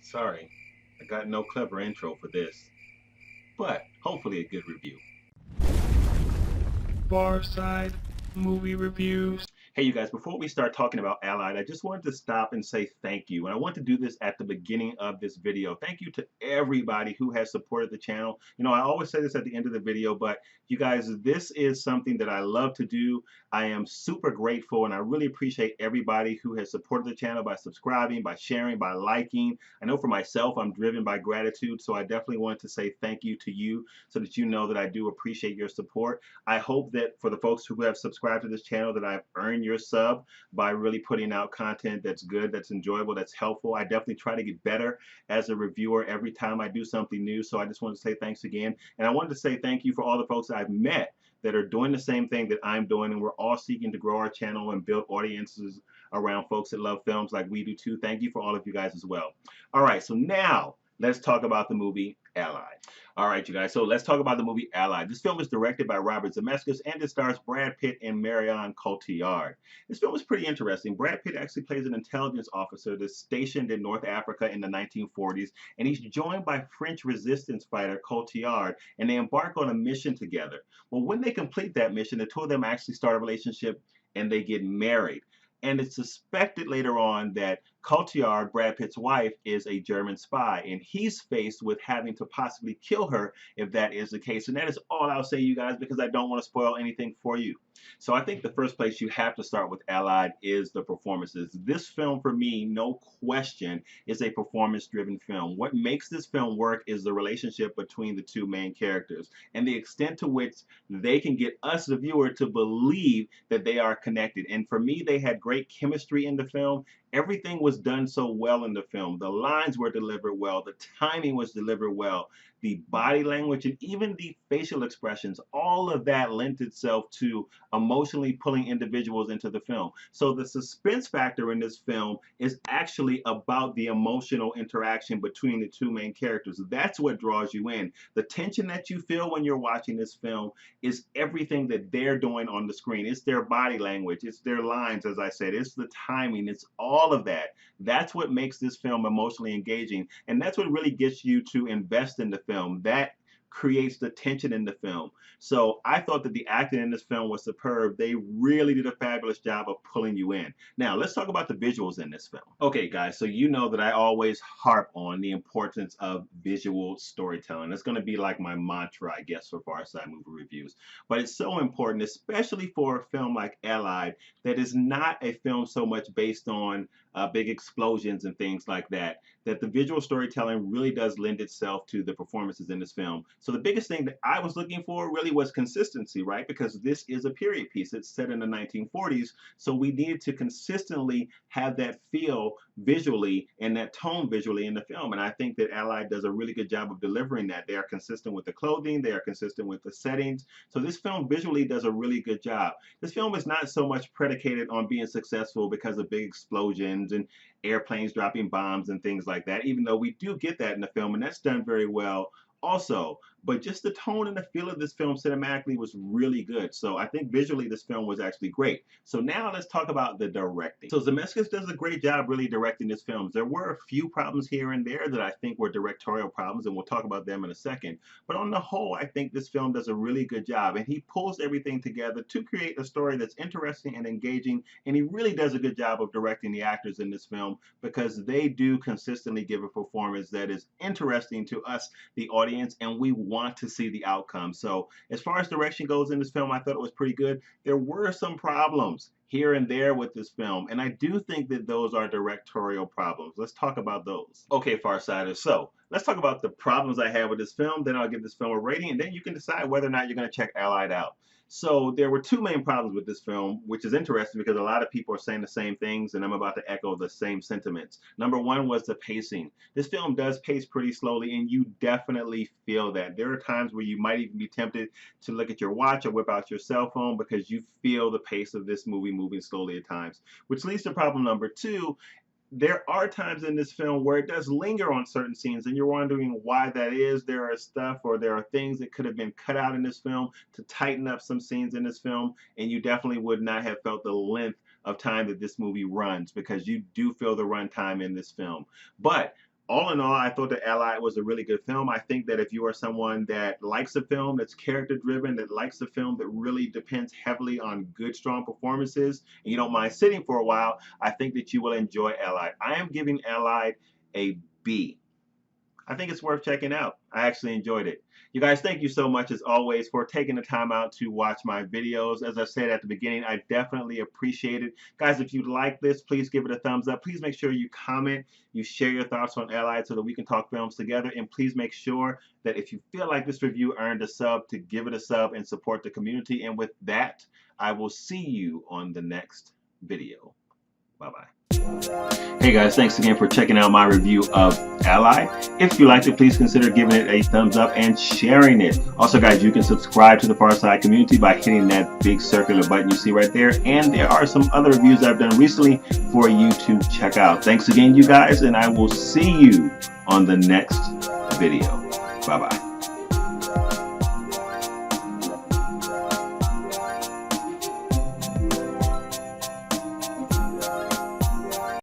Sorry, I got no clever intro for this, but hopefully a good review. Far Side Movie Reviews. Hey, you guys, before we start talking about Allied, I just wanted to stop and say thank you. And I want to do this at the beginning of this video. Thank you to everybody who has supported the channel. You know, I always say this at the end of the video, but you guys, this is something that I love to do. I am super grateful, and I really appreciate everybody who has supported the channel by subscribing, by sharing, by liking. I know for myself, I'm driven by gratitude, so I definitely want to say thank you to you so that you know that I do appreciate your support. I hope that for the folks who have subscribed to this channel that I've earned your sub by really putting out content that's good, that's enjoyable, that's helpful. I definitely try to get better as a reviewer every time I do something new. So I just want to say thanks again. And I wanted to say thank you for all the folks that I've met that are doing the same thing that I'm doing. And we're all seeking to grow our channel and build audiences around folks that love films like we do too. Thank you for all of you guys as well. All right, so now let's talk about the movie Allied. All right, you guys, so let's talk about the movie Allied. This film is directed by Robert Zemeckis and it stars Brad Pitt and Marion Cotillard. This film is pretty interesting. Brad Pitt actually plays an intelligence officer that's stationed in North Africa in the 1940s, and he's joined by French resistance fighter Cotillard, and they embark on a mission together. Well, when they complete that mission, the two of them actually start a relationship and they get married. And it's suspected later on that Cotillard, Brad Pitt's wife, is a German spy, and he's faced with having to possibly kill her if that is the case. And that is all I'll say, you guys, because I don't want to spoil anything for you. So I think the first place you have to start with Allied is the performances. This film, for me, no question, is a performance-driven film. What makes this film work is the relationship between the two main characters and the extent to which they can get us, the viewer, to believe that they are connected. And for me, they had great chemistry in the film. Everything was done so well in the film. The lines were delivered well. The timing was delivered well. The body language and even the facial expressions, all of that lent itself to emotionally pulling individuals into the film. So the suspense factor in this film is actually about the emotional interaction between the two main characters. That's what draws you in. The tension that you feel when you're watching this film is everything that they're doing on the screen. It's their body language, it's their lines, as I said, it's the timing, it's all of that. That's what makes this film emotionally engaging, and that's what really gets you to invest in the film. That creates the tension in the film. So I thought that the acting in this film was superb. They really did a fabulous job of pulling you in. Now, let's talk about the visuals in this film. Okay, guys, so you know that I always harp on the importance of visual storytelling. It's going to be like my mantra, I guess, for Far Side movie reviews. But it's so important, especially for a film like Allied, that is not a film so much based on big explosions and things like that, that the visual storytelling really does lend itself to the performances in this film. So the biggest thing that I was looking for really was consistency, right? Because this is a period piece. It's set in the 1940s, so we needed to consistently have that feel visually and that tone visually in the film. And I think that Allied does a really good job of delivering that. They are consistent with the clothing, they are consistent with the settings. So this film visually does a really good job. This film is not so much predicated on being successful because of big explosions and airplanes dropping bombs and things like that, even though we do get that in the film, and that's done very well also. But just the tone and the feel of this film cinematically was really good. So I think visually this film was actually great. So now let's talk about the directing. So Zemeckis does a great job really directing this film. There were a few problems here and there that I think were directorial problems, and we'll talk about them in a second. But on the whole, I think this film does a really good job, and he pulls everything together to create a story that's interesting and engaging, and he really does a good job of directing the actors in this film because they do consistently give a performance that is interesting to us, the audience, and we want to see the outcome. So as far as direction goes in this film, I thought it was pretty good. There were some problems here and there with this film, and I do think that those are directorial problems. Let's talk about those. Okay, Farsiders, so let's talk about the problems I had with this film, then I'll give this film a rating, and then you can decide whether or not you're going to check Allied out. So there were two main problems with this film, which is interesting because a lot of people are saying the same things, and I'm about to echo the same sentiments. Number one was the pacing. This film does pace pretty slowly, and you definitely feel that. There are times where you might even be tempted to look at your watch or whip out your cell phone because you feel the pace of this movie moving slowly at times, which leads to problem number two. There are times in this film where it does linger on certain scenes and you're wondering why that is. There are stuff or there are things that could have been cut out in this film to tighten up some scenes in this film, and you definitely would not have felt the length of time that this movie runs because you do feel the runtime in this film. But all in all, I thought that Allied was a really good film. I think that if you are someone that likes a film that's character driven, that likes a film that really depends heavily on good, strong performances, and you don't mind sitting for a while, I think that you will enjoy Allied. I am giving Allied a B. I think it's worth checking out. I actually enjoyed it. You guys, thank you so much as always for taking the time out to watch my videos. As I said at the beginning, I definitely appreciate it. Guys, if you like this, please give it a thumbs up. Please make sure you comment, you share your thoughts on Allied so that we can talk films together. And please make sure that if you feel like this review earned a sub, to give it a sub and support the community. And with that, I will see you on the next video. Bye-bye. Hey guys, thanks again for checking out my review of Allied. If you liked it, please consider giving it a thumbs up and sharing it. Also guys, you can subscribe to the Far Side community by hitting that big circular button you see right there. And there are some other reviews I've done recently for you to check out. Thanks again, you guys, and I will see you on the next video. Bye-bye.